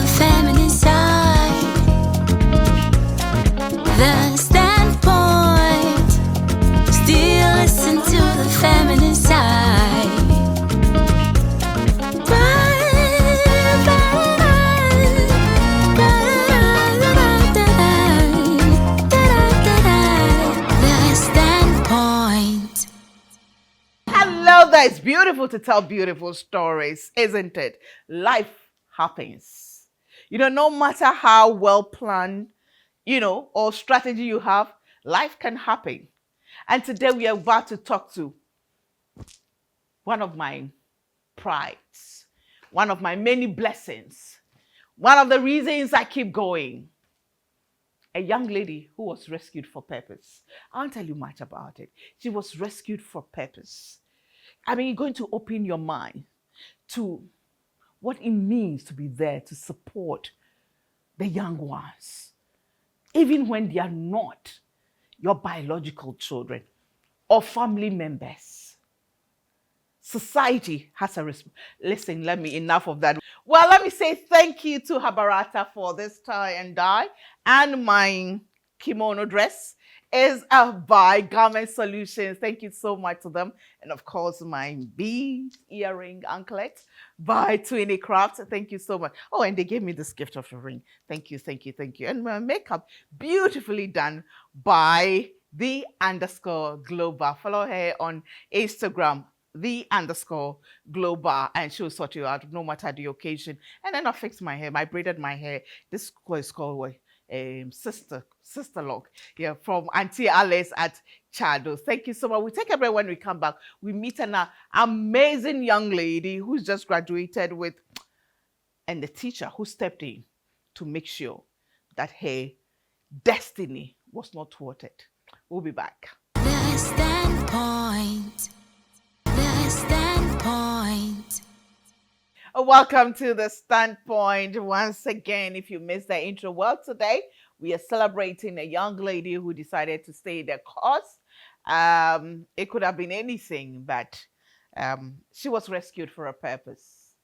the feminine side. The standpoint. Still listen to the feminine side. The standpoint. Hello there. It's beautiful to tell beautiful stories, isn't it? Life happens. No matter how well planned, or strategy you have, life can happen. And today we are about to talk to one of my prides, one of my many blessings, one of the reasons I keep going. A young lady who was rescued for purpose. I won't tell you much about it. She was rescued for purpose. I mean, you're going to open your mind to what it means to be there to support the young ones, even when they are not your biological children or family members. Society has a listen, enough of that. Well, let me say thank you to Habarata for this tie and dye, and my kimono dress is by Garment Solutions. Thank you so much to them. And of course, my bead earring anklet by Twinny Crafts. Thank you so much. Oh, and they gave me this gift of a ring. Thank you, thank you, thank you. And my makeup beautifully done by _global. Follow her on Instagram, _global, and she'll sort you out no matter the occasion. And then I fixed my hair. I braided my hair. This is called sister lock, yeah, from Auntie Alice at Chado. Thank you so much. We take a break. When we come back, we meet an amazing young lady who's just graduated with, and the teacher who stepped in to make sure that her destiny was not thwarted. We'll be back. The standpoint. The standpoint. Welcome to The Standpoint. Once again, if you missed the intro, well, today we are celebrating a young lady who decided to stay the course. It could have been anything, but she was rescued for a purpose.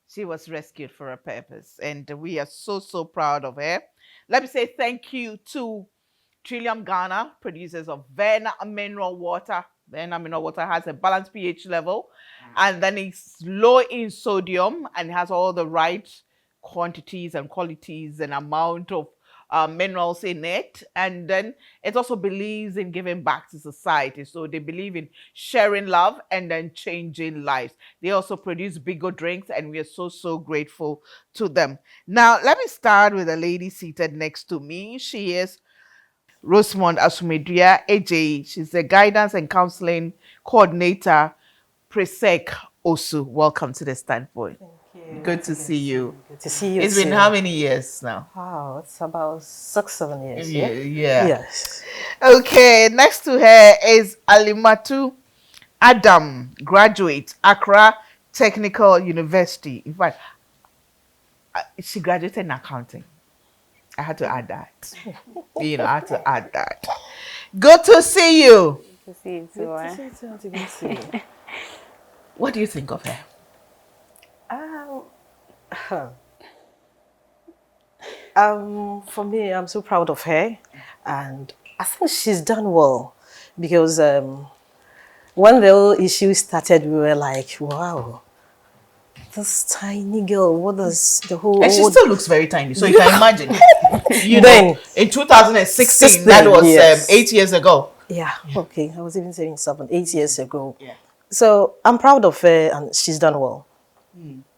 She was rescued for a purpose, and we are so, so proud of her. Let me say thank you to Trillium Ghana, producers of Verna Mineral Water. Verna Mineral Water has a balanced pH level, and then it's low in sodium and has all the right quantities and qualities and amount of minerals in it. And then it also believes in giving back to society. So they believe in sharing love and then changing lives. They also produce bigger drinks, and we are so, so grateful to them. Now, let me start with a lady seated next to me. She is Rosemond Asumedria AJ. She's the guidance and counseling coordinator, Presec Osu. Welcome to The Standpoint. Thank you. Good to see you. Good to see you. It's been too. how many years now? Wow, it's about 6-7 years. Yeah. Yes. Okay, next to her is Alimatu Adam, graduate, Accra Technical University. In fact, she graduated in accounting. I had to add that. I had to add that. Good to see you. To see you too. Good to see you. Auntie. Good to see you. What do you think of her? For me, I'm so proud of her, and I think she's done well, because when the whole issue started, we were like, wow, this tiny girl, what does the whole... And she still looks very tiny, so you can imagine. Then, in 2016, that was yes. 8 years ago. Yeah, okay, I was even saying 8 years ago. Yeah. So I'm proud of her, and she's done well.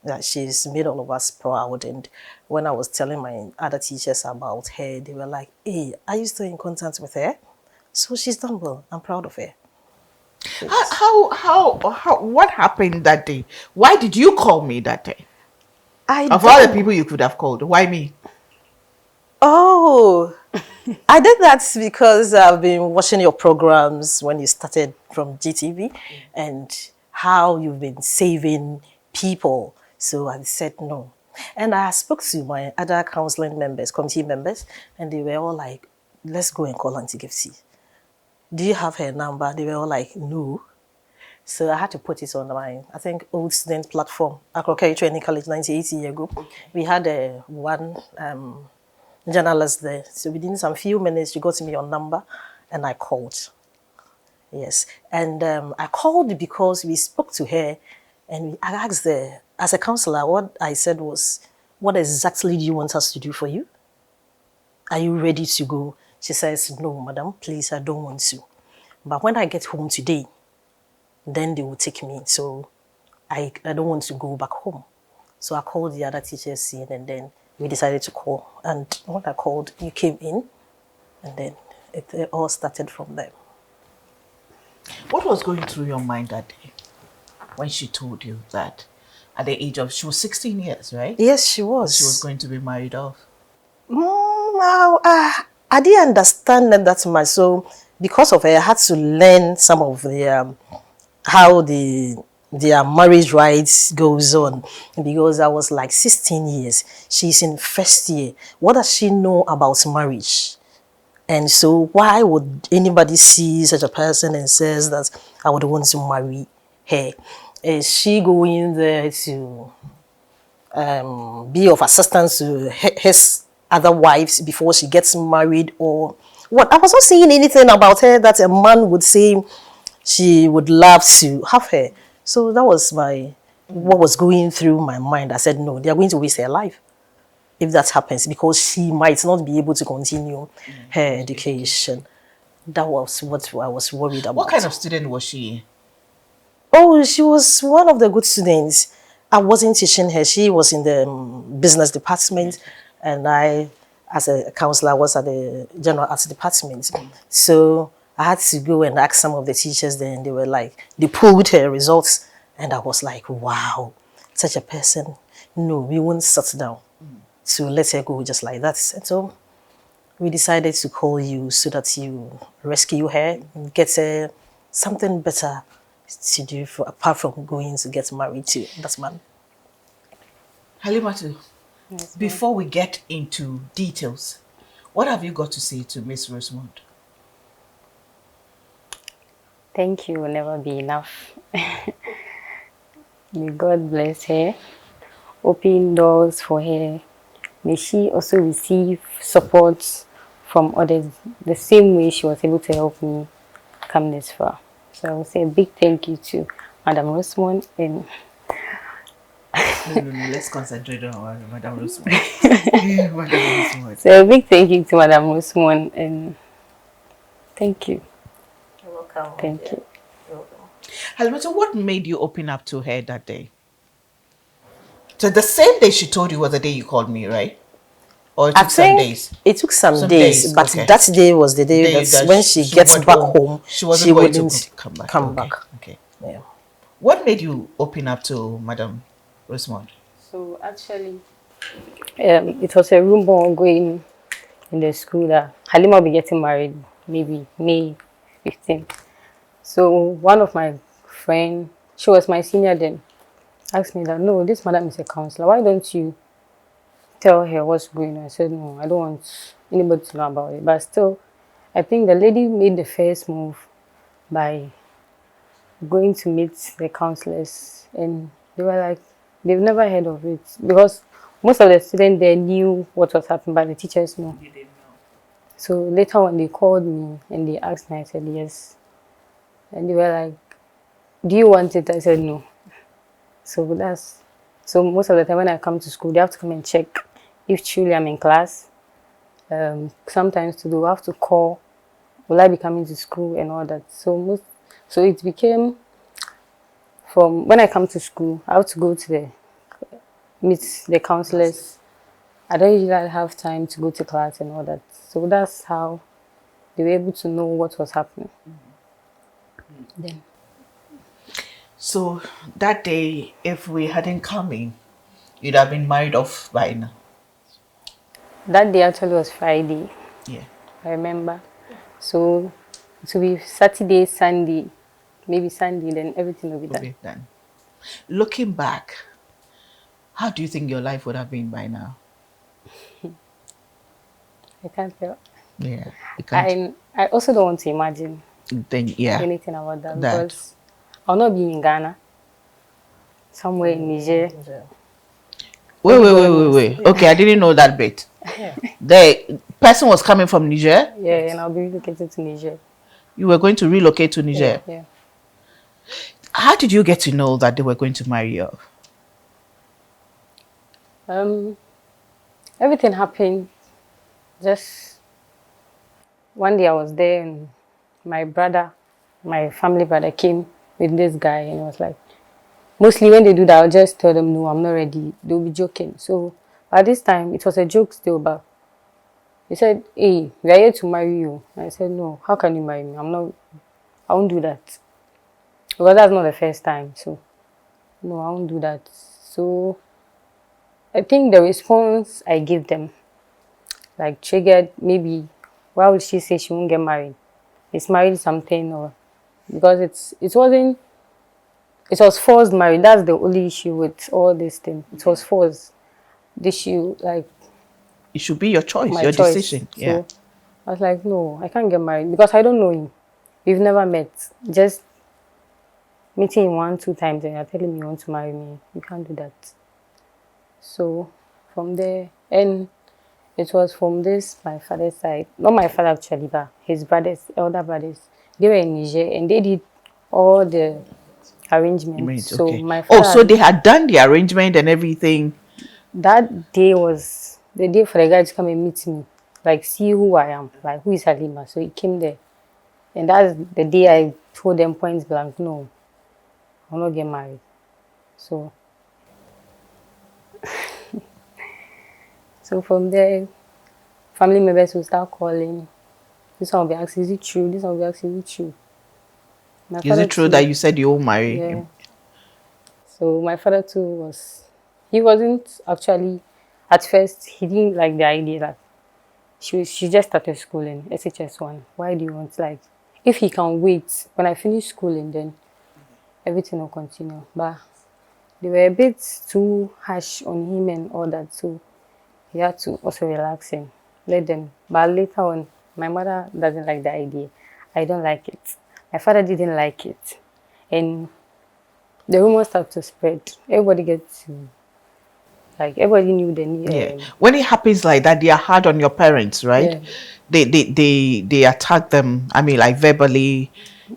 Yeah, she's made all of us proud. And when I was telling my other teachers about her, they were like, hey, are you still in contact with her? So she's done well. I'm proud of her. What happened that day? Why did you call me that day? Of all the people you could have called, why me? Oh, I did that because I've been watching your programs when you started from GTV and how you've been saving people. So I said no. And I spoke to my other counseling members, committee members, and they were all like, let's go and call Auntie Gifty. Do you have her number? They were all like, no. So I had to put it on my, I think, old student platform, Akroke Training College, 1980 year ago. We had one journalist there. So within some few minutes, she got me your number and I called. Yes. And I called because we spoke to her and I asked her, as a counselor, what I said was, what exactly do you want us to do for you? Are you ready to go? She says, no, madam, please, I don't want to. But when I get home today, then they will take me. So I don't want to go back home. So I called the other teachers in and then we decided to call. And when I called, you came in and then it all started from there. What was going through your mind that day when she told you that at the age of, she was 16 years, right? Yes, she was. She was going to be married off. Well, I didn't understand them that much. So because of her, I had to learn some of the how their marriage rights goes on, because I was like 16 years. She's in first year. What does she know about marriage? And so why would anybody see such a person and says that I would want to marry her? Is she going there to be of assistance to his other wives before she gets married, or what? I was not seeing anything about her that a man would say she would love to have her. So that was what was going through my mind. I said, no, they are going to waste her life if that happens, because she might not be able to continue her education. That was what I was worried about. What kind of student was she? Oh, she was one of the good students. I wasn't teaching her. She was in the business department, and I, as a counselor, was at the general arts department. So I had to go and ask some of the teachers there, and they were like, they pulled her results, and I was like, wow, such a person. No, we won't sit down to let her go just like that. And so we decided to call you so that you rescue her and get her something better to do apart from going to get married to that man. Halimatu, yes, before we get into details, what have you got to say to Miss Rosemond? Thank you will never be enough. May God bless her, open doors for her. May she also receive support from others the same way she was able to help me come this far. So I will say a big thank you to Madam Rosemond and no, let's concentrate on Madam Rosemond. Madam Rosemond. So a big thank you to Madam Rosemond and thank you. You're welcome. Thank you. You're welcome. Halimatu, what made you open up to her that day? So the same day she told you was the day you called me, right? Or it took some days? It took some days, but okay. That day was the day that when she gets back home, she wouldn't come back. Okay. Yeah. What made you open up to Madam Rosemond? So actually, it was a rumor going in the school that Halima will be getting married maybe May 15th. So one of my friends, she was my senior then, asked me that, no, this madam is a counselor. Why don't you tell her what's going on? I said, no, I don't want anybody to know about it. But still, I think the lady made the first move by going to meet the counselors. And they were like, they've never heard of it. Because most of the students there knew what was happening, but the teachers know. You didn't know. So later when they called me and they asked me, I said yes. And they were like, do you want it? I said no. So most of the time when I come to school, they have to come and check if truly I'm in class. Sometimes they have to call, will I be coming to school and all that. So it became, from when I come to school, I have to go to meet the counselors. I don't usually have time to go to class and all that. So that's how they were able to know what was happening. Then. So that day, if we hadn't come in, you'd have been married off by now. That day actually was Friday. Yeah. I remember. So it will be Saturday, Sunday, maybe Sunday, then everything will be done. Looking back, how do you think your life would have been by now? I can't tell. Yeah. I also don't want to imagine anything about that because I'll not be in Ghana. Somewhere in Niger. Wait. Okay, I didn't know that bit. The person was coming from Niger. Yeah, and I'll be relocated to Niger. You were going to relocate to Niger. Yeah. How did you get to know that they were going to marry you? Everything happened. Just one day I was there and my family brother came with this guy and was like, mostly when they do that, I'll just tell them, no, I'm not ready. They'll be joking. So at this time, it was a joke still, but he said, hey, we are here to marry you. And I said, no, how can you marry me? I won't do that. Because that's not the first time. So, no, I won't do that. So, I think the response I gave them, like, triggered maybe, why would she say she won't get married? It's married something, or because it was forced marriage. That's the only issue with all this thing. It was forced. The issue, like, it should be your choice, your choice. decision. So yeah. I was like, no, I can't get married because I don't know him. We've never met. Just meeting him 1-2 times and you're telling me you want to marry me. You can't do that. So from there, and it was from this, my father's side, not my father actually, but his brothers, elder brothers, they were in Niger and they did all the arrangements. So okay. my father, so they had done the arrangement and everything. That day was the day for the guy to come and meet me, like see who I am, like who is Halima. So he came there. And that's the day I told them point blank, no, I'll not get married. So, so from there, family members will start calling. This one will be asking, is it true? This one will be asking, is it true? Is it true that you said you won't marry him? So my father too he wasn't actually, at first, he didn't like the idea that she just started schooling, SHS1. Why do you want, like, if he can wait, when I finish schooling, then everything will continue. But they were a bit too harsh on him and all that, so he had to also relax and let them. But later on, my mother doesn't like the idea. I don't like it. My father didn't like it. And the rumors started to spread. Everybody gets to, like, everybody knew the need. When it happens like that, they are hard on your parents, right? They attack them, I mean, like verbally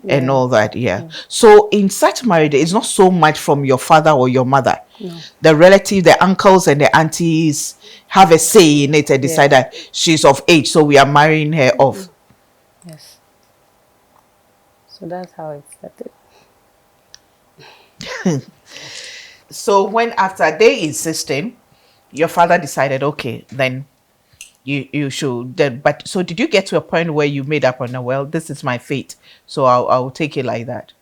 and all that. So in such marriage, it's not so much from your father or your mother. The relative, the uncles and the aunties have a say in it and decide that she's of age, so we are marrying her off. Yes. So that's how it started. So when after they insisting, your father decided, okay, then you should then. But so did you get to a point where you made up on, well, this is my fate, so I'll take it like that?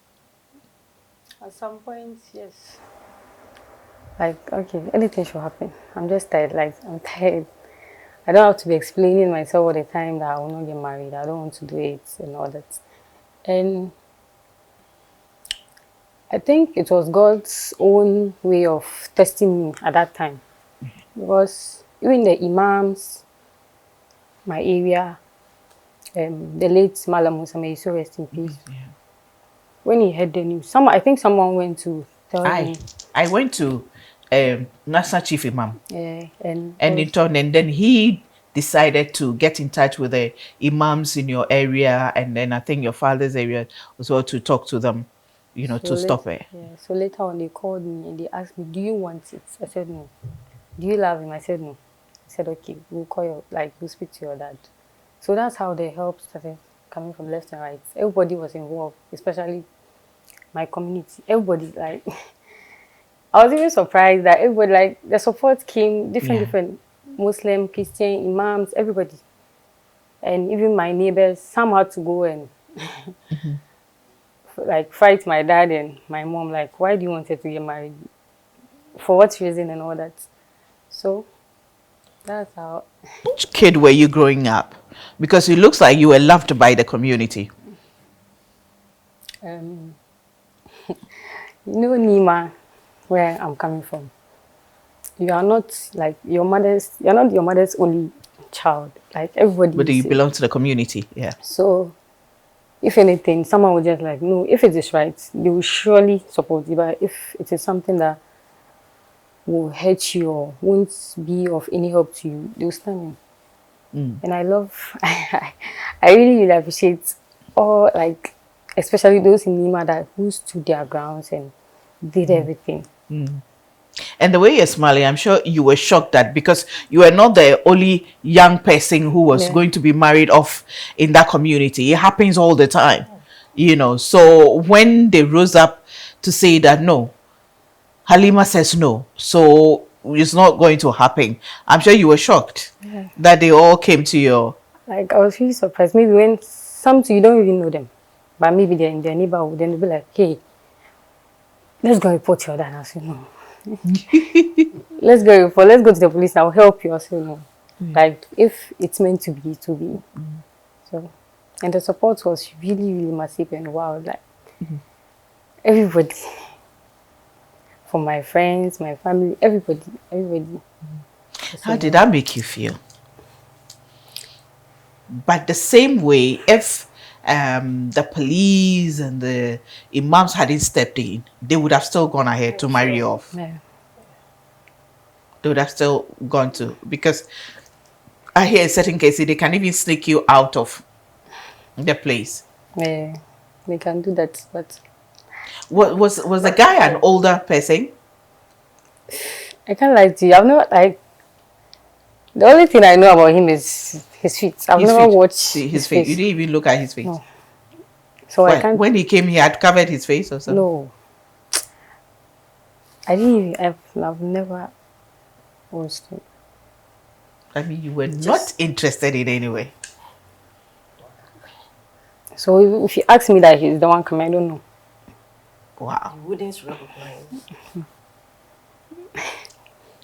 At some point, yes. Like, okay, anything should happen. I'm just tired. Like, I'm tired. I don't have to be explaining myself all the time that I will not get married. I don't want to do it and all that. And I think it was God's own way of testing me at that time. Because even the imams, my area, the late Malam Musa, may he so rest in peace. When he heard the news, I think someone went to tell me. I went to National Chief Imam. And then he decided to get in touch with the imams in your area, and then I think your father's area as well, to talk to them, to stop it. So later on, they called me and they asked me, do you want it? I said no. Do you love him? I said no. I said, okay, we'll speak to your dad. So that's how the help started coming from left and right. Everybody was involved, especially my community. Everybody, like, I was even surprised that everybody, like, the support came, different Muslim, Christian, imams, everybody. And even my neighbors, some had to go and like fight my dad and my mom, like, why do you want her to get married? For what reason and all that. So that's how. Which kid were you growing up? Because it looks like you were loved by the community. Nima, where I'm coming from, you are not like you're not your mother's only child. Like, everybody. But you belong to the community, So if anything, someone would just like, no, if it is right, they will surely support you. But if it is something that will hurt you or won't be of any help to you, they will stand in. And I love, I really appreciate all, like, especially those in Nima that who stood their grounds and did everything. And the way you're smiling, I'm sure you were shocked that because you were not the only young person who was going to be married off in that community. It happens all the time, So when they rose up to say that no, Halima says no, so it's not going to happen. I'm sure you were shocked that they all came to your. Like, I was really surprised. Maybe when you don't even know them, but maybe they're in their neighborhood, then they'll be like, hey, let's go report your dad. I say, no. Let's go to the police. I'll help you. I say, no. Like, if it's meant to be, it will be. So, and the support was really, really massive and wow. Like, everybody, from my friends, my family, everybody. How did that make you feel? But the same way, if the police and the imams hadn't stepped in, they would have still gone ahead to marry you off. Yeah. They would have still gone to, because I hear in certain cases they can even sneak you out of the place. Yeah, they can do that, but Was the guy an older person? I can't lie to you. I've never, like, the only thing I know about him is his feet. I've never watched his face. You didn't even look at his face. No. So I can't. When he came, he had covered his face or something. No. I've never watched him. I mean, you were not interested in any way. So if you ask me that he's the one coming, I don't know. Wow. You wouldn't recognize.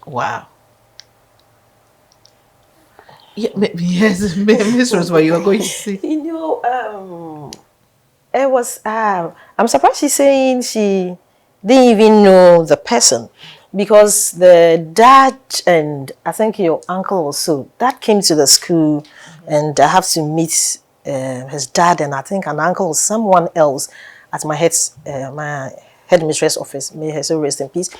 Wow. Yeah, yes, Miss Rosemary, you are going to say. It was. I'm surprised she's saying she didn't even know the person, because the dad and I think your uncle also, that came to the school, and I have to meet his dad and I think an uncle or someone else at my headmistress office. May her soul rest in peace.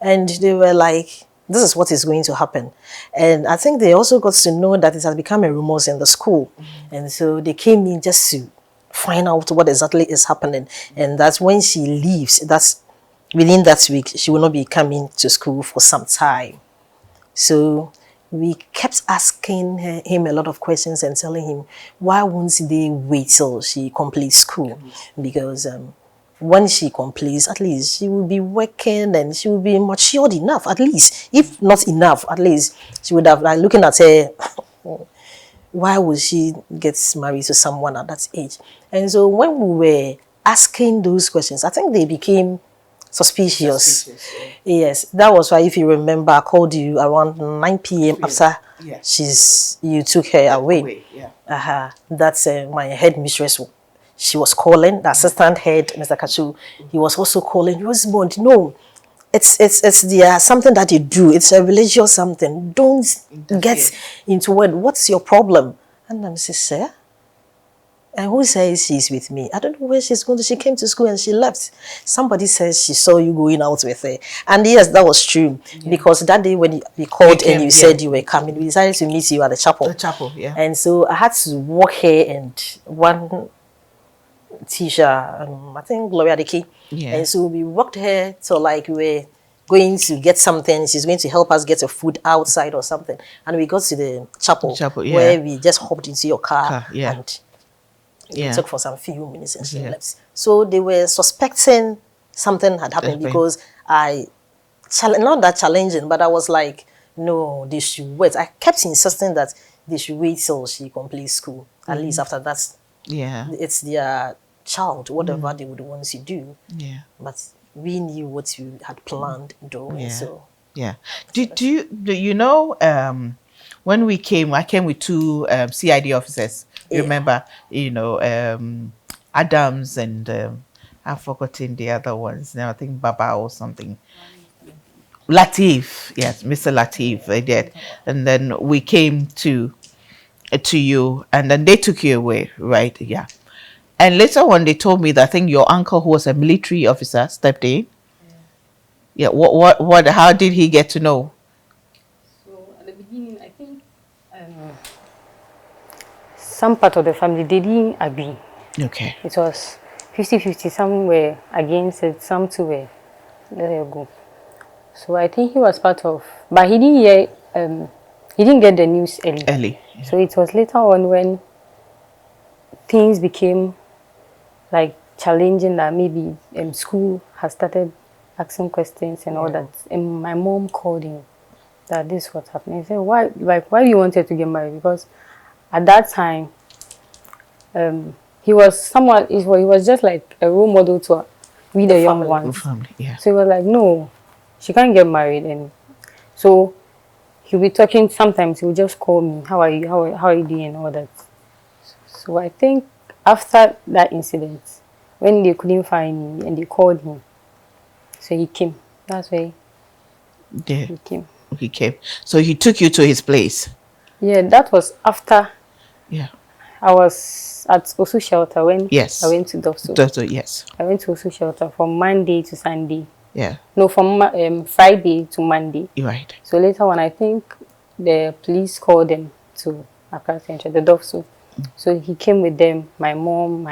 And they were like, this is what is going to happen. And I think they also got to know that it has become a rumor in the school. And so they came in just to find out what exactly is happening. And that's when she leaves, that's within that week, she will not be coming to school for some time. So we kept asking him a lot of questions and telling him, why won't they wait till she completes school? Because when she completes, at least she will be working and she will be matured enough, at least. If not enough, at least she would have, like, looking at her, why would she get married to someone at that age? And so when we were asking those questions, I think they became suspicious. Yes, that was why, if you remember, I called you around 9 p.m. after you took her away. That's my headmistress. She was calling, the assistant head, Mr. Kachu, he was also calling. Rosemond, no, it's something that you do. It's a religious something. Don't get into it. What's your problem? And I'm saying, sir, and who says she's with me? I don't know where she's going to. She came to school and she left. Somebody says she saw you going out with her. And yes, that was true. Because that day when we called and you said you were coming, we decided to meet you at the chapel. The chapel, yeah. And so I had to walk her and one teacher, I think Gloria Diki. Yeah. And so we walked her to, like, we were going to get something. She's going to help us get a food outside or something. And we got to the chapel, where we just hopped into your car and we took for some few minutes and she left. So they were suspecting something had happened because not that challenging, but I was like, no, they should wait. I kept insisting that they should wait till she completes school. At least after that, it's their child, whatever they would want to do. Yeah. But we knew what you had planned doing. Yeah. So do you know, when I came with two CID officers. You remember, Adams and I've forgotten the other ones now. I think Baba or something. Latif, yes, Mr. Latif, they did. And then we came to you, and then they took you away, right? Yeah. And later on, they told me that I think your uncle, who was a military officer, stepped in. Yeah. What? How did he get to know? So at the beginning, I think some part of the family they didn't agree. Okay. It was 50-50. Some were against it, some two were let her go. So I think he was part of, but he didn't hear. He didn't get the news early. Ellie. So it was later on when things became like challenging that maybe school has started asking questions and all that. And my mom called him that this is what's happening. He said, why do you wanted to get married? Because at that time, he was someone, he was just like a role model to we the young ones. Family. Yeah. So he was like, no, she can't get married. And so he'll be talking, sometimes he'll just call me, how are you, how are you doing and all that. So I think after that incident, when they couldn't find me and they called him, so he came. That's why Yeah. he came. He came. So he took you to his place. Yeah, that was after Yeah. I was at Osu shelter when Yes. I went to Dofso. Yes. I went to Osu shelter from Monday to Sunday. Yeah. No, from Friday to Monday. You're right. So later on, I think the police called them to Accra Central, the Dofso. So he came with them, my mom,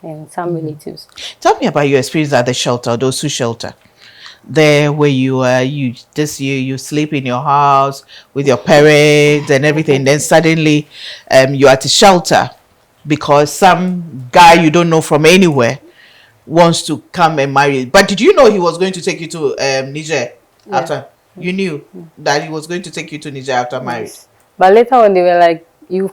and some relatives. Tell me about your experience at the shelter, those two shelter. There where you sleep in your house with your parents and everything. Then suddenly you're at a shelter because some guy you don't know from anywhere wants to come and marry you. But did you know he was going to take you to Niger after? You knew that he was going to take you to Niger after marriage. Yes. But later on, they were like, you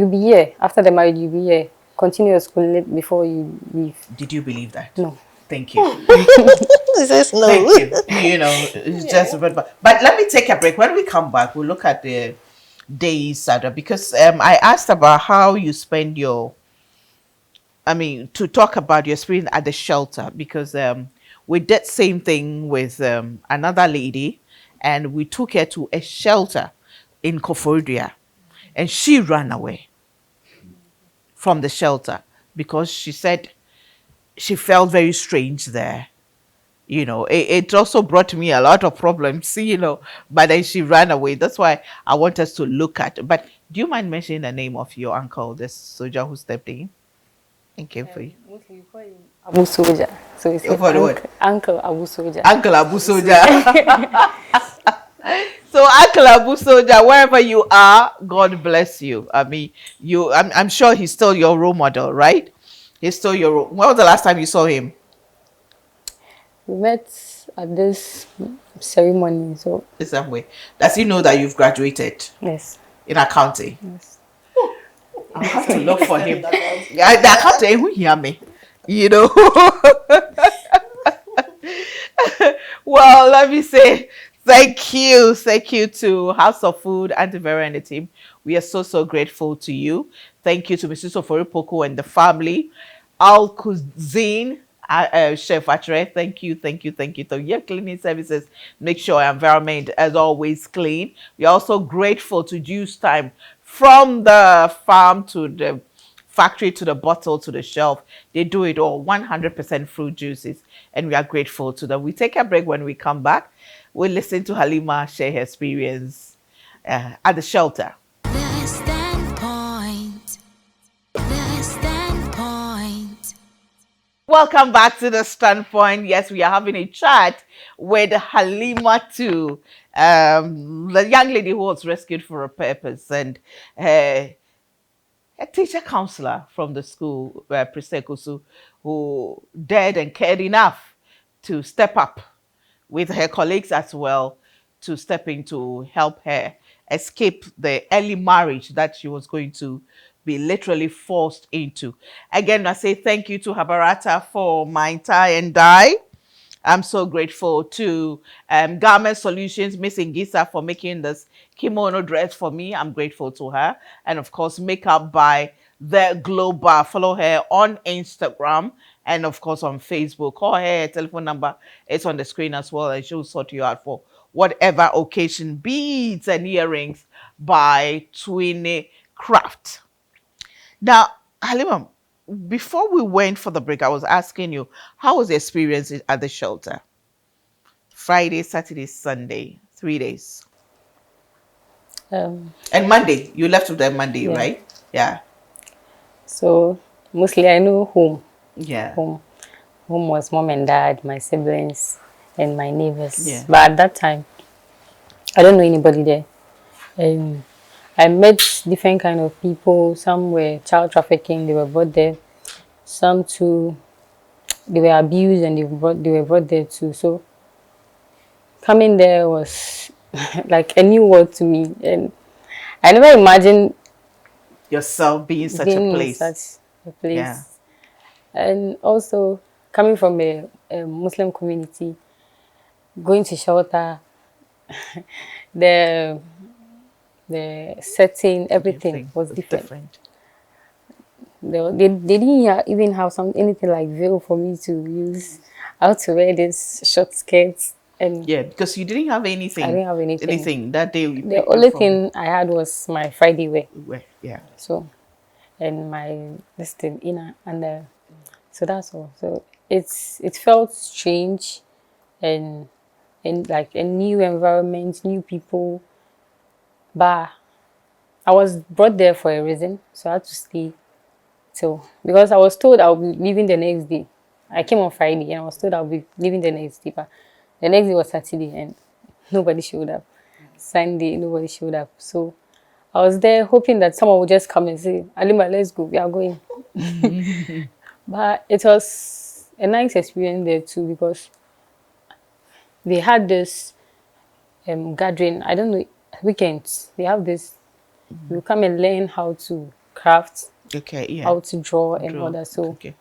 be here. After the marriage, you be here. Continue your school before you leave. Did you believe that? No. Thank you. He says no. Thank you. You know, it's just but let me take a break. When we come back, we'll look at the days, Sada, because I asked about how you spend your, to talk about your experience at the shelter, because we did same thing with another lady, and we took her to a shelter in Koforidua, and she ran away from the shelter because she said she felt very strange there. You know, it also brought me a lot of problems, but then she ran away. That's why I want us to look at. But do you mind mentioning the name of your uncle, this soldier who stepped in and came for you? Mostly you call him Abu Soja. So it's For the what? Uncle Abu Soja. Uncle Abu Soja. So Uncle Abu Soja, wherever you are, God bless you. I'm sure he's still your role model, right? He's still your role. When was the last time you saw him? We met at this ceremony. So The same way. Does he know that you've graduated yes. in accounting? Yes. I'll have to look for him. Yeah, the accountant who hear me, Well, let me say thank you to House of Food, Auntie Vera and the team. We are so grateful to you. Thank you to Mrs. Oforipoko and the family. Al Cuisine, Chef Atre, thank you. So your cleaning services, make sure our environment is always clean. We're also grateful to Juice Time, from the farm to the factory to the bottle to the shelf. They do it all, 100% fruit juices, and we are grateful to them. We take a break. When we come back, we'll listen to Halima share her experience at the shelter. The Standpoint. The Standpoint. Welcome back to the Standpoint. Yes, we are having a chat with Halima too, the young lady who was rescued for a purpose, and a teacher counselor from the school, Prisekusu, who dared and cared enough to step up with her colleagues as well, to step in to help her escape the early marriage that she was going to be literally forced into. Again, I say thank you to Habarata for my tie and dye. I'm so grateful to Garment Solutions, Miss Ingisa, for making this kimono dress for me. I'm grateful to her. And of course, Makeup by The Global. Follow her on Instagram and of course on Facebook. Call her telephone number. It's on the screen as well, and she'll sort you out for whatever occasion. Beads and earrings by Twinny Craft. Now, Halima, before we went for the break, I was asking you, how was the experience at the shelter? Friday, Saturday, Sunday, 3 days. Um, And Monday, you left with them Monday, yeah. right? Yeah. So mostly I know home. Yeah. Home. Home was mom and dad, my siblings, and my neighbors. Yeah. But at that time, I don't know anybody there. Um, I met different kind of people. Some were child trafficking; they were brought there. Some too, they were abused and they were brought there too. So coming there was like a new world to me, and I never imagined Yourself being such a being in place. such a Yeah. place. And also coming from a Muslim community, going to shelter, the the setting, everything Everything was was different. different. They didn't even have anything like veil for me to use. How to wear this short skirts, and Yeah, because you didn't have I anything, didn't have anything. anything that day. You The picked it only from thing I had was my Friday wear. where? Yeah. So and my this thing inner and so that's all. So it felt strange and like a new environment, new people. But I was brought there for a reason, so I had to stay till because I was told I'll be leaving the next day. I came on Friday and I was told I'll be leaving the next day, but the next day was Saturday and nobody showed up. Sunday, nobody showed up. So I was there hoping that someone would just come and say, Alima, let's go, we are going. But it was a nice experience there too because they had this gathering, I don't know, weekends. They have this, you come and learn how to craft, Okay. Yeah. how to draw and all Draw. that. So Okay.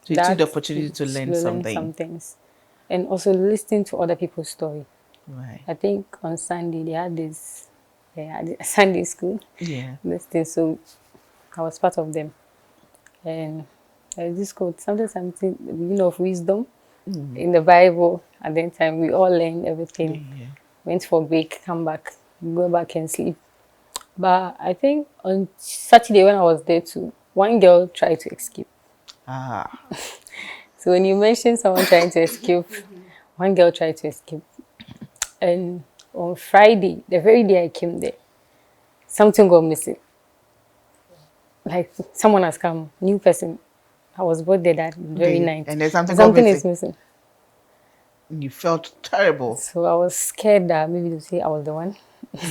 So you took that the opportunity to learn learn something. some things. And also listening to other people's story. Right. I think on Sunday they had this Sunday school. Yeah. Listening, so I was part of them. And this quote, something, of wisdom in the Bible. At that time, we all learned everything. Yeah. Went for break, come back, go back and sleep. But I think on Saturday when I was there too, one girl tried to escape. Ah. So when you mentioned someone trying to escape, one girl tried to escape. And on Friday, the very day I came there, something got missing. Like someone has come, new person. I was brought there that very Okay. night. And there's something Something got is missing. missing. You felt terrible. So I was scared that maybe they'll say I was the one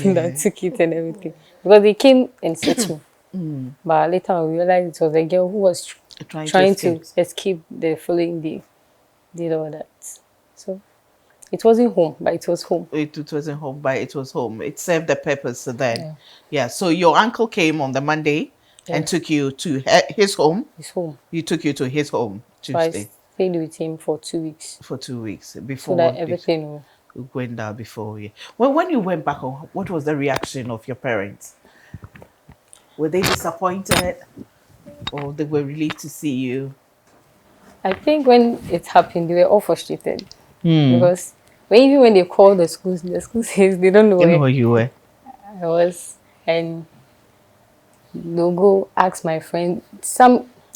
Yeah. that took it and everything. Because they came and searched me. But later I realized it was a girl who was trying to escape the following day. Did all that. So it wasn't home, but it was home. It wasn't home, but it was home. It served the purpose then. Yeah. Yeah. So your uncle came on the Monday and Yes. took you to his home. It's home. You took you to his home So I Tuesday stayed with him for 2 weeks. for 2 weeks So before that everything went down before you. Well, when you went back home, what was the reaction of your parents? Were they disappointed, or they were relieved to see you? I think when it happened, they were all frustrated because even when they call the school says they don't know You know where where you were. I was, and they'll go ask my friend.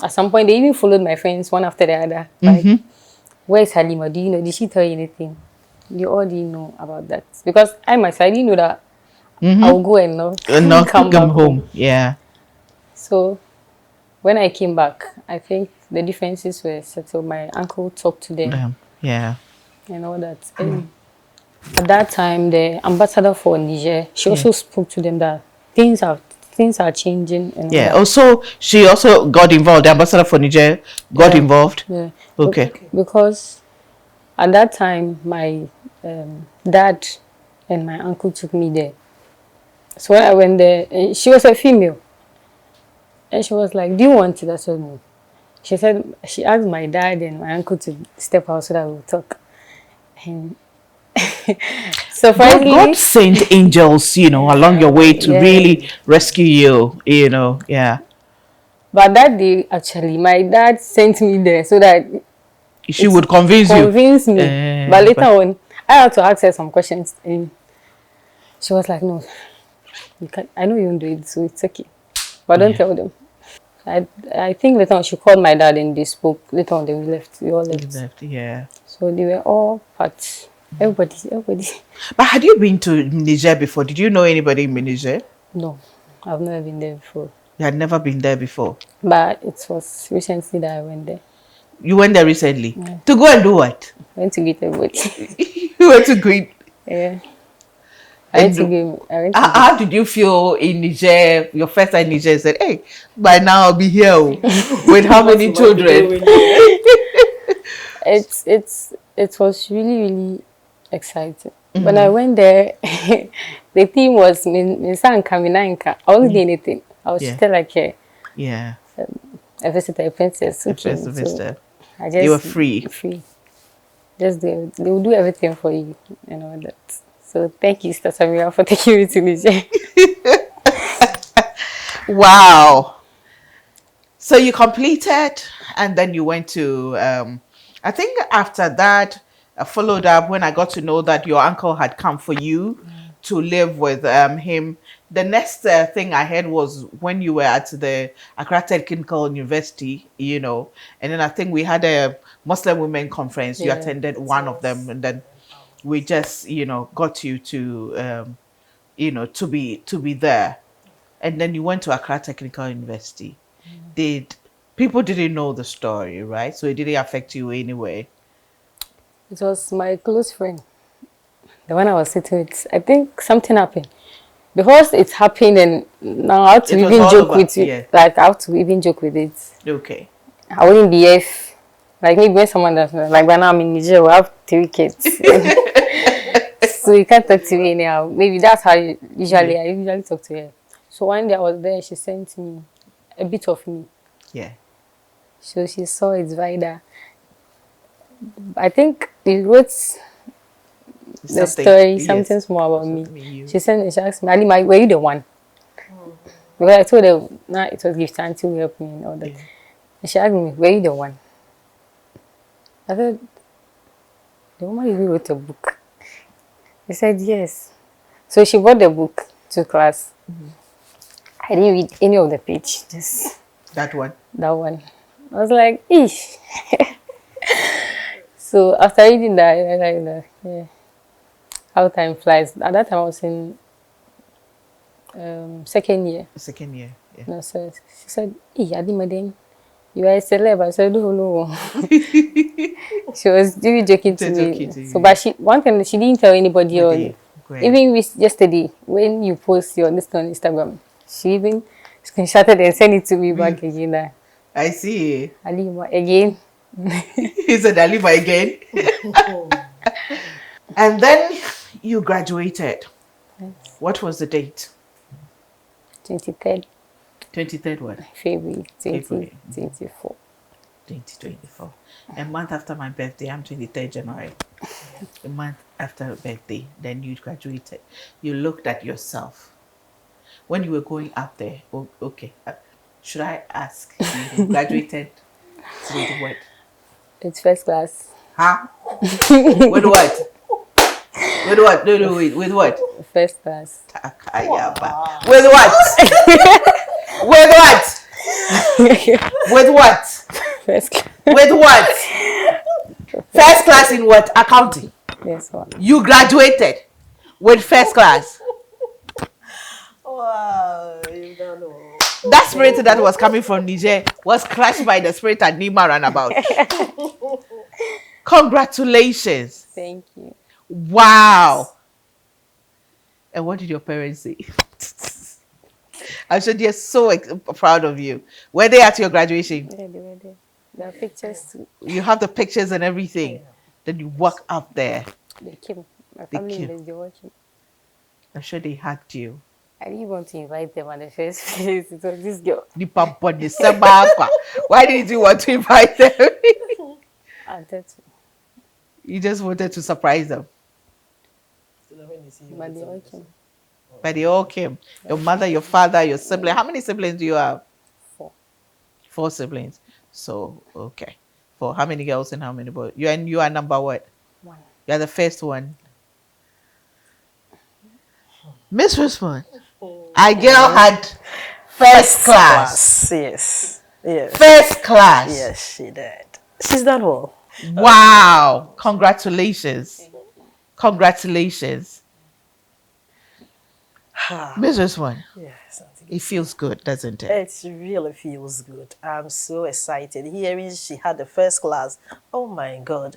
At some point they even followed my friends one after the other. Like, where's Halima? Do you know? Did she tell you anything? They all didn't know about that because I myself I didn't know that I'll go and Not come come back home. Yeah. So when I came back, I think the differences were settled. My uncle talked to them Yeah. and all that. And at that time, the ambassador for Niger, she also spoke to them that things are changing and all Yeah. that. Also, she also got involved. The ambassador for Niger got involved. Yeah. Okay. Because at that time, my dad and my uncle took me there. So when I went there, she was a female. And she was like, do you want it? I said, no. She said, she asked my dad and my uncle to step out so that we would talk. And surprisingly, God sent angels, along your way to really rescue you, yeah. But that day, actually, my dad sent me there so that She would convince me. But later on, I had to ask her some questions. And she was like, no, you can't, I know you won't do it, so it's okay. But don't tell them. I think later on she called my dad and they spoke. Later on, they left. We all You left. left, yeah. So they were all part. Everybody. But had you been to Niger before? Did you know anybody in Niger? No, I've never been there before. You had never been there before. But it was recently that I went there. You went there recently to go and do what? I went to greet everybody. You went to greet. Yeah. I went to How did you feel in Niger? Your first time in Niger, said, "Hey, by now I'll be here with how many children?" It was really exciting. When I went there, the theme was Minsanka Minanka. I wasn't doing anything. I was still like a visitor, a princess. A visitor. I just, you were free. Just they will do everything for you and all that. So thank you, Sister Samira, for taking me to Niger. Wow. So you completed and then you went to, I think after that, I followed up when I got to know that your uncle had come for you to live with him. The next thing I heard was when you were at the Accra Technical University, you know, and then I think we had a Muslim women conference. You attended one of them, and then we just, you know, got you to, you know, to be there. And then you went to Accra Technical University. People didn't know the story, right? So it didn't affect you anyway. It was my close friend, the one I was sitting with. I think something happened. Because it happened and now I have to even joke with it. Yeah. Like I have to even joke with it. Okay. I wouldn't be if like maybe when someone does like when I'm in Niger, we have 3 kids. So you can't talk to me anyhow. Maybe that's how I usually talk to her. So one day I was there, she sent me a bit of me. Yeah. So she saw it's Vida. I think it wrote the story, something small about me. She asked me, Alima, were you the one? Because I told her, nah, it was Gifty until help me and all that. And she asked me, were you the one? I said, the woman even wrote a book. I said, yes. So she brought the book to class. I didn't read any of the page, just that one. That one. I was like, eesh. So after reading that, I realized that, how time flies. At that time, I was in second year. Second year, yeah. No, so she said, Adimadin, you are a celeb. I said, oh, no. She was really joking to me. So, but one thing, she didn't tell anybody. Even yesterday, when you post your list on Instagram, she even screenshotted and sent it to me back again. I see. Alima again. He said Alima again. And then you graduated. Yes. What was the date? 23rd. 23rd what? February 2024. 2024. A month after my birthday, I'm 23rd January. A month after birthday, then you graduated. You looked at yourself. When you were going up there, okay, should I ask? You graduated with what? It's first class. Huh? With what? With what? No, wait. With what? First class. Takayaba. With what? With what? With what? First class. With what? First class in what? Accounting. Yes, what? You graduated with first class. Wow, you don't know. That spirit that was coming from Niger was crushed by the spirit at Nima runabout. Congratulations. Thank you. Wow. And what did your parents say? I'm sure they're so proud of you. Were they at your graduation? Yeah, they were there. There are pictures too. You have the pictures and everything. Yeah. Then you walk up there. They came. My family members, they watching. I'm sure they hugged you. I didn't want to invite them on the first place. It was this girl. Why didn't you want to invite them? You just wanted to surprise them. But they all came. But they all came. Your mother, your father, your sibling. How many siblings do you have? 4. 4 siblings. So, okay. For how many girls and how many boys? You are number what? 1. You are the first one. Miss Richmond, a girl had First class. Yes. Yes. First class. Yes, she did. She's done well. Wow. Congratulations. Congratulations. Mrs. One. Yes. It feels good, doesn't it? It really feels good. I'm so excited. Hearing she had the first class. Oh my God.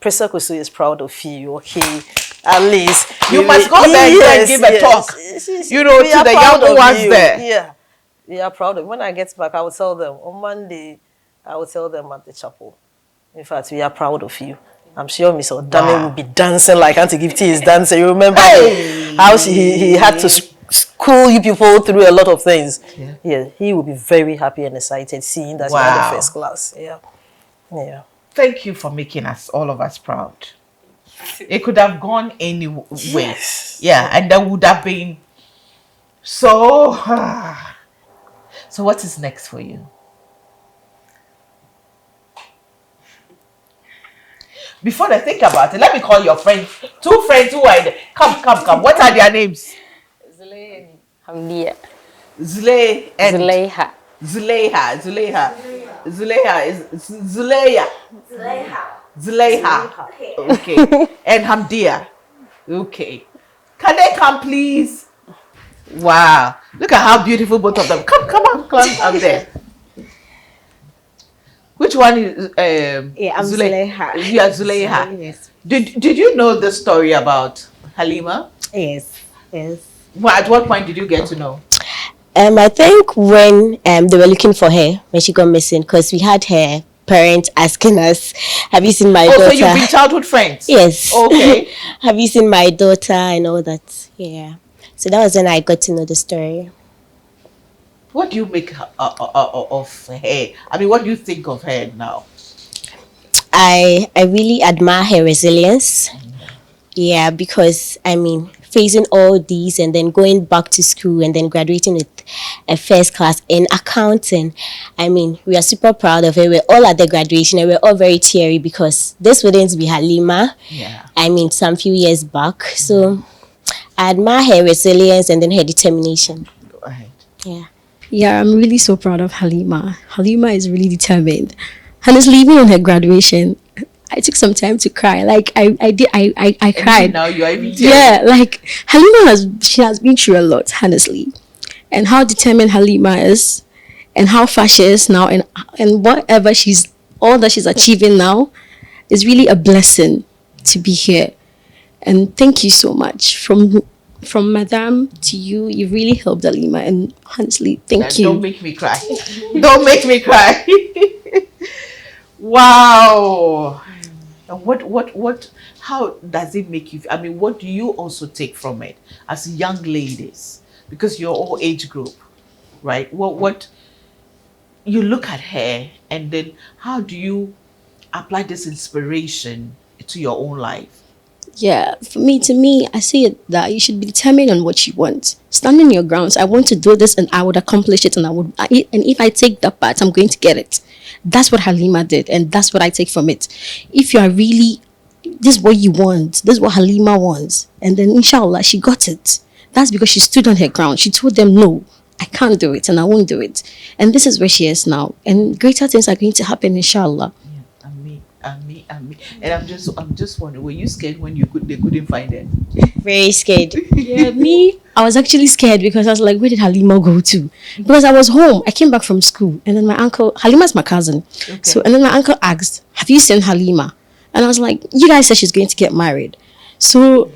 Professor Kusu is proud of you, okay? At least. You must go there and give a talk. You know, to the young ones there. Yeah. We are proud of you. When I get back, I will tell them. On Monday, I will tell them at the chapel. In fact, we are proud of you. I'm sure Miss Odame will be dancing like Auntie Gifty is dancing. You remember how he had to school you people through a lot of things. Yeah, he will be very happy and excited seeing that you had the first class. Yeah. Yeah. Thank you for making us, all of us, proud. It could have gone any way. Yes. Yeah, and that would have been so. So what is next for you? Before I think about it, let me call your friends. 2 friends who are there. Come. What are their names? Zulay and Hamdia. Zulay and Zulayha. Zulayha. Okay. And Hamdia. Okay. Can they come, please? Wow. Look at how beautiful both of them. Come up there. Which one is I'm Zulayha. You are Zulayha. Yes. Did you know the story about Halima? Yes. Well, at what point did you get to know? I think when they were looking for her when she got missing, because we had her parents asking us, "Have you seen my daughter?" So you've been childhood friends? Yes. Okay. Have you seen my daughter and all that? Yeah. So that was when I got to know the story. What do you make of her? I mean, what do you think of her now? I really admire her resilience. Yeah, because I mean, facing all these and then going back to school and then graduating with a first class in accounting. I mean, we are super proud of her. We're all at the graduation and we're all very teary because this wouldn't be Halima. Yeah. I mean, some few years back. So I admire her resilience and then her determination. Go ahead. Yeah. Yeah, I'm really so proud of Halima. Halima is really determined. Honestly, even on her graduation, I took some time to cry. Like I cried. Now you are even Yeah, like Halima has been through a lot, honestly. And how determined Halima is and how far she is now and whatever all that she's achieving now is really a blessing to be here. And thank you so much. From Madame to you, you really helped Halima, and honestly, thank you. Don't make me cry. Don't make me cry. Wow. And what how does it make you? I mean, what do you also take from it as young ladies? Because you're all age group, right? What you look at her and then how do you apply this inspiration to your own life? Yeah, to me, I see it that you should be determined on what you want. Stand on your grounds. I want to do this, and I would accomplish it, and and if I take that part, I'm going to get it. That's what Halima did, and that's what I take from it. If you are really, this is what you want, this is what Halima wants, and then inshallah, she got it. That's because she stood on her ground. She told them, no, I can't do it, and I won't do it. And this is where she is now. And greater things are going to happen, inshallah. And I'm just wondering, were you scared when they couldn't find it? Very scared. Yeah, me, I was actually scared because I was like, where did Halima go to? Because I was home. I came back from school, and then my uncle, Halima's my cousin. Okay. So, and then my uncle asked, have you seen Halima? And I was like, you guys said she's going to get married. So,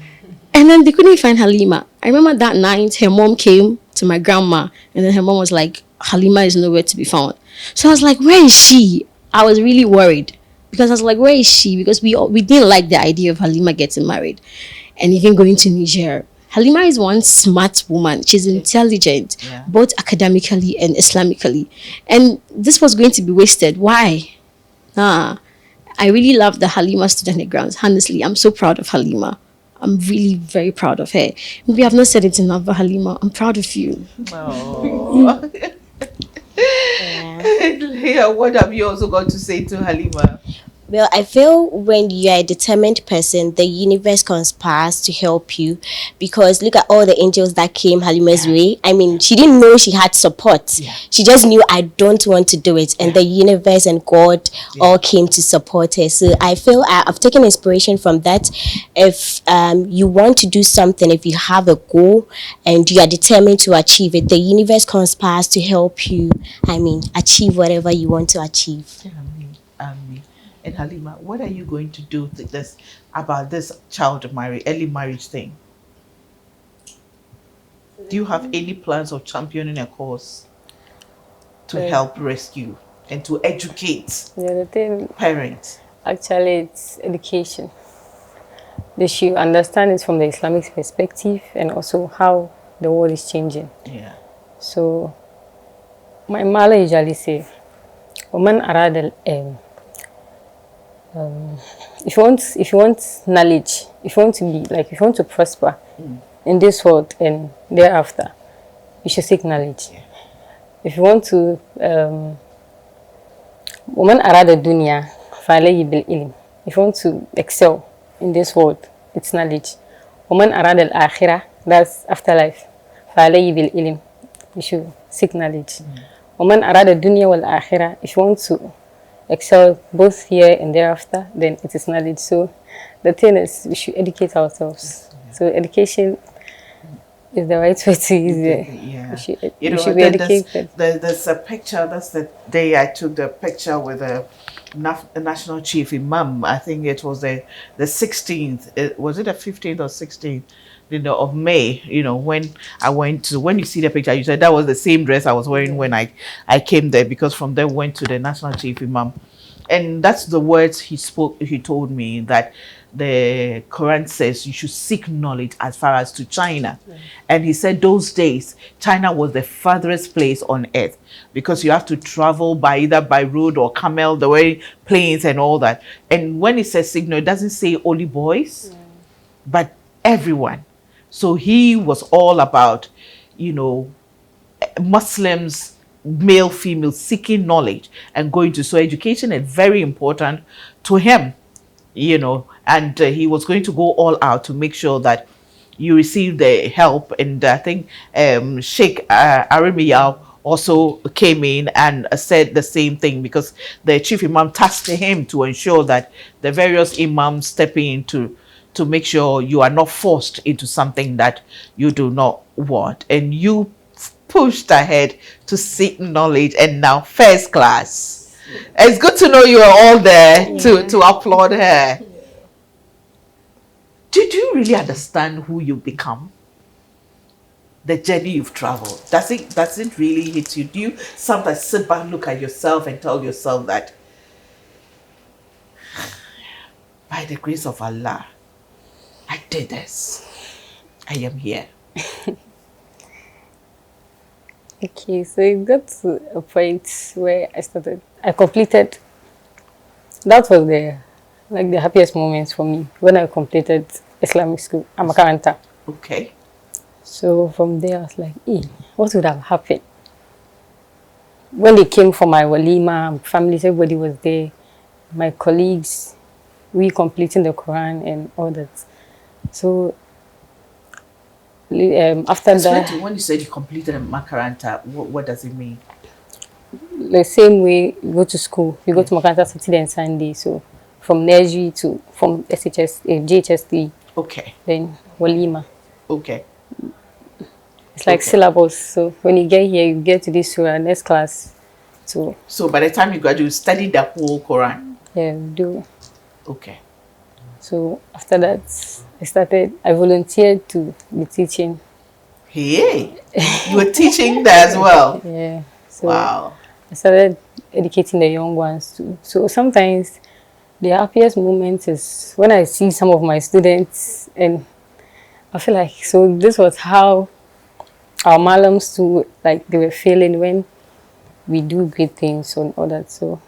and then they couldn't find Halima. I remember that night, her mom came to my grandma, and then her mom was like, Halima is nowhere to be found. So I was like, where is she? I was really worried. Because I was like, where is she? Because we didn't like the idea of Halima getting married and even going to Niger. Halima is one smart woman. She's intelligent, both academically and Islamically. And this was going to be wasted. Why? I really love the Halima stood on her grounds. Honestly, I'm so proud of Halima. I'm really very proud of her. Maybe I've not said it enough, but Halima, I'm proud of you. Oh. Yeah, what have you also got to say to Halima? Well, I feel when you are a determined person, the universe conspires to help you, because look at all the angels that came Halima's way. I mean, she didn't know she had support. Yeah. She just knew, I don't want to do it. And the universe and God all came to support her. So I feel I've taken inspiration from that. If you want to do something, if you have a goal and you are determined to achieve it, the universe conspires to help you, I mean, achieve whatever you want to achieve. And Halima, what are you going to do to this about this early marriage thing? Do you have any plans of championing a cause to help rescue and to educate The thing, parents? actually, it's education. They should understand it from the Islamic perspective and also how the world is changing. Yeah. So, my mother usually say, "Woman arad if you want knowledge, if you want to be like, if you want to prosper in this world and thereafter, you should seek knowledge. If you want to woman arada dunya فعليه بالعلم. If you want to excel in this world, it's knowledge. Woman arada al-akhirah, that's afterlife, فعليه بالعلم. You should seek knowledge. Woman arada dunya wal akhirah, if you want to excel both here and thereafter, then it is knowledge. So the thing is, we should educate ourselves. So education is the right way to use it. Yeah. We should be there's, educated. there's a picture. That's the day I took the picture with the national chief imam. I think it was the 16th. Was it the 15th or 16th? Of May, when I went to, when you see the picture, you said that was the same dress I was wearing when I came there, because from there went to the national chief imam. And that's the words he spoke. He told me that the Quran says you should seek knowledge as far as to China. And he said those days, China was the farthest place on earth, because you have to travel by either by road or camel, the way planes and all that. And when it says signal, it doesn't say only boys, but everyone. So he was all about, Muslims, male, female, seeking knowledge and going to. So education is very important to him, and he was going to go all out to make sure that you receive the help. And I think Sheikh Arimiyao also came in and said the same thing, because the chief imam tasked him to ensure that the various imams stepping into to make sure you are not forced into something that you do not want. And you pushed ahead to seek knowledge, and now first class. It's good to know you are all there to applaud her. Did you really understand who you become? The journey you've traveled. Does it really hit you? Do you sometimes sit back, look at yourself and tell yourself that by the grace of Allah, I did this. I am here. Okay, so it got to a point where I completed. That was the happiest moments for me, when I completed Islamic school. I'm a Karanta. Okay. So from there, I was like, what would have happened? When they came for my walima, families, everybody was there. My colleagues, we completing the Quran and all that. So after that, when you said you completed a Makaranta, what does it mean? The same way you go to school, you go to Makaranta Saturday and Sunday. So from nursery from JHS3. Okay. Then walima. Okay. It's like syllabus. So when you get here, you get to this next class. So by the time you graduate, you study the whole Quran. Yeah, we do. Okay. So after that, I volunteered to be teaching. Hey, you were teaching there as well? Yeah. So wow. I started educating the young ones too. So sometimes the happiest moment is when I see some of my students, and I feel like, so this was how our malams too, like they were feeling when we do great things and all that. So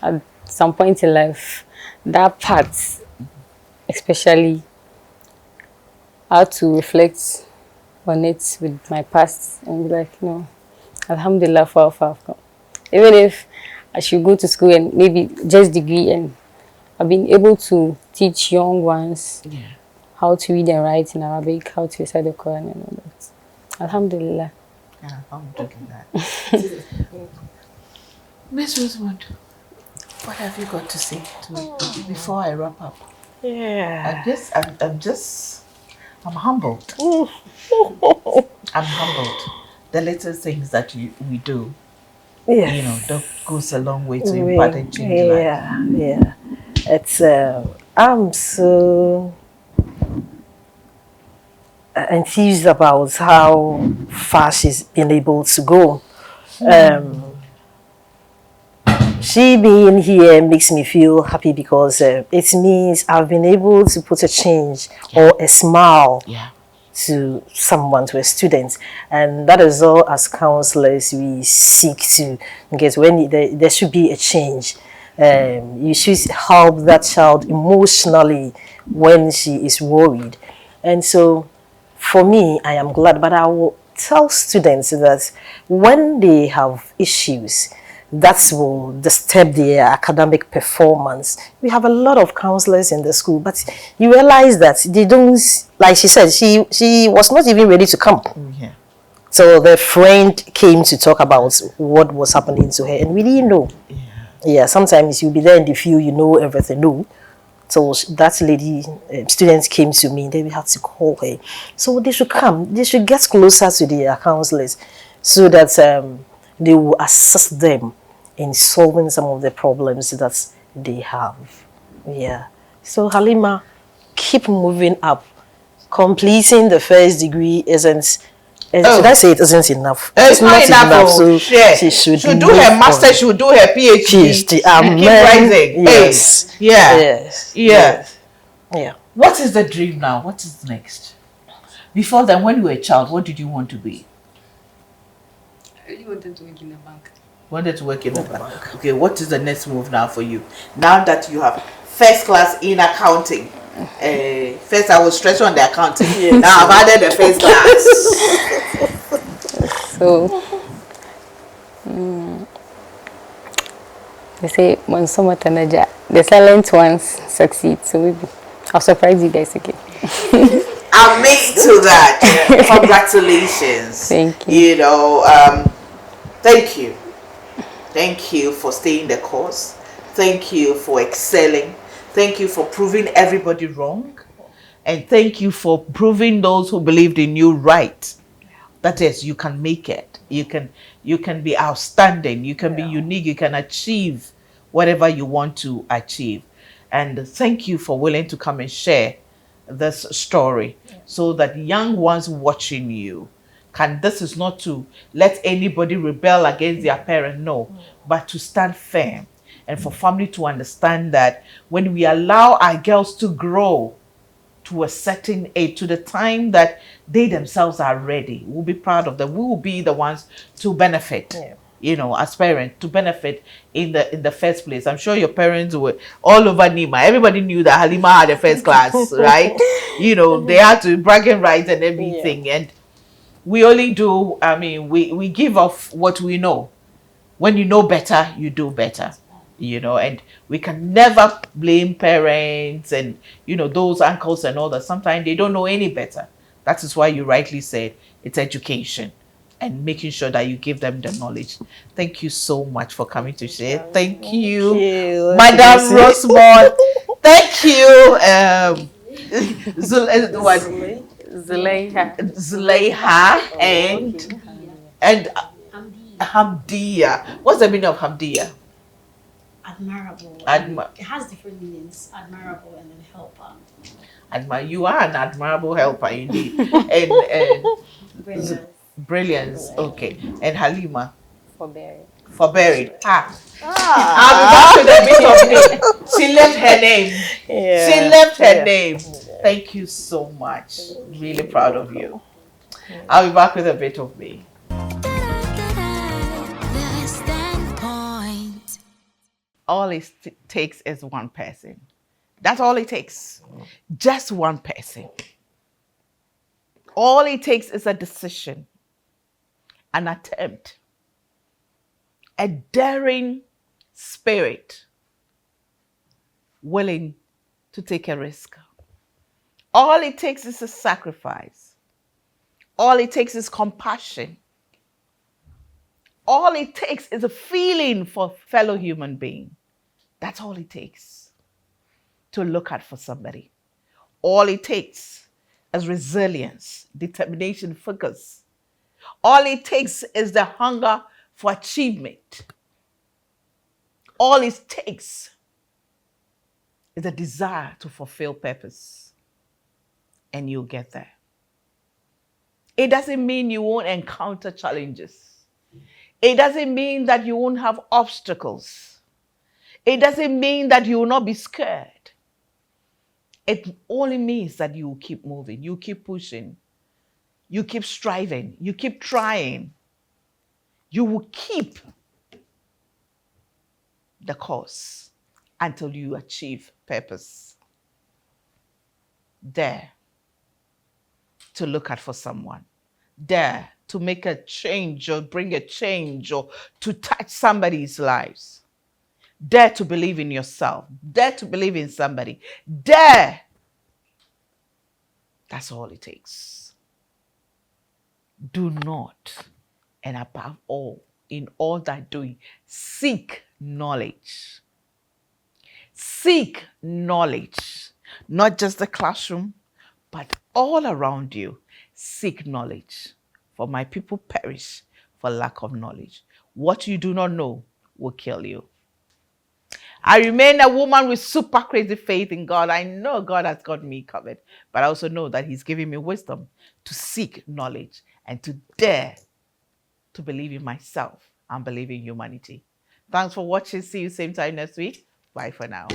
at some point in life, that part, especially, I had to reflect on it with my past and be like, Alhamdulillah for how far I've come. Even if I should go to school and maybe just degree and I've been able to teach young ones Yeah. how to read and write in Arabic, how to recite the Quran and all that. Alhamdulillah. Alhamdulillah. Miss Rosamond, what have you got to say to before I wrap up? Yeah. I'm humbled. I'm humbled. The little things that we do, Yes. that goes a long way to impact and change life. Yeah. It's I'm so enthused about how far she's been able to go. She being here makes me feel happy because it means I've been able to put a change or a smile Yeah. to someone, to a student. And that is all as counselors we seek to, because when there should be a change, you should help that child emotionally when she is worried. And so for me, I am glad, but I will tell students that when they have issues that will disturb their academic performance. We have a lot of counselors in the school, but you realize that they don't, like she said, she was not even ready to come. Yeah. So the friend came to talk about what was happening to her, and we didn't know. Yeah, sometimes you'll be there and you feel you know everything. No. So that lady, students came to me, then we had to call her. So they should come, they should get closer to their counselors so that they will assist them in solving some of the problems that they have. Yeah. So Halima, keep moving up. Completing the first degree isn't, should I say it isn't enough? It's not enough. So Share. she should do her master, she should do her PhD. And keep rising. Yes. Hey. Yeah. Yes. Yeah. Yes. Yeah. What is the dream now? What is next? Before then, when you were a child, what did you want to be? I really wanted to work in a bank. Wanted to work in the bank. Okay, what is the next move now for you? Now that you have first class in accounting. First I was stressed on the accounting. Yes. Now I've added the first class. So, they say when someone the silent ones succeed. So maybe I'll surprise you guys again. I'm made to that. Congratulations. Thank you. Thank you. Thank you for staying the course. Thank you for excelling. Thank you for proving everybody wrong. And thank you for proving those who believed in you right. That is, you can make it. You can be outstanding. You can be unique. You can achieve whatever you want to achieve. And thank you for willing to come and share this story so that young ones watching you this is not to let anybody rebel against their parent, no, but to stand firm and for family to understand that when we allow our girls to grow to a certain age, to the time that they themselves are ready, we'll be proud of them. We will be the ones to benefit. As parents, to benefit in the first place. I'm sure your parents were all over Nima. Everybody knew that Halima had a first class, right? They had to bragging rights and everything. And we only do, we give off what we know. When you know better, you do better. And we can never blame parents and, those uncles and all that. Sometimes they don't know any better. That is why you rightly said it's education and making sure that you give them the knowledge. Thank you so much for coming to share. Thank you. Madam Rosemond. Thank you. Zuleha and Hamdia. What's the meaning of Hamdia? Admirable. It has different meanings. Admirable and then helper. You are an admirable helper indeed. and brilliance. Okay. And Halima? Forbearing. I'll be back with a bit of name. She left her name. She left her name. Thank you so much. Really proud of you. I'll be back with a bit of me. The standpoint. All it takes is one person. That's all it takes. Just one person. All it takes is a decision, an attempt, a daring spirit, willing to take a risk. All it takes is a sacrifice. All it takes is compassion. All it takes is a feeling for fellow human being. That's all it takes to look at for somebody. All it takes is resilience, determination, focus. All it takes is the hunger for achievement. All it takes is a desire to fulfill purpose. And you'll get there. It doesn't mean you won't encounter challenges. It doesn't mean that you won't have obstacles. It doesn't mean that you will not be scared. It only means that you will keep moving, you keep pushing, you keep striving, you keep trying. You will keep the course until you achieve purpose. Dare to look at for someone. Dare to make a change or bring a change or to touch somebody's lives. Dare to believe in yourself. Dare to believe in somebody. Dare. That's all it takes. Do not, and above all, in all that doing, seek knowledge. Seek knowledge. Not just the classroom, but all around you. Seek knowledge. For my people perish for lack of knowledge. What you do not know will kill you. I remain a woman with super crazy faith in God. I know God has got me covered, but I also know that He's giving me wisdom to seek knowledge and to dare to believe in myself and believe in humanity. Thanks for watching. See you same time next week. Bye for now.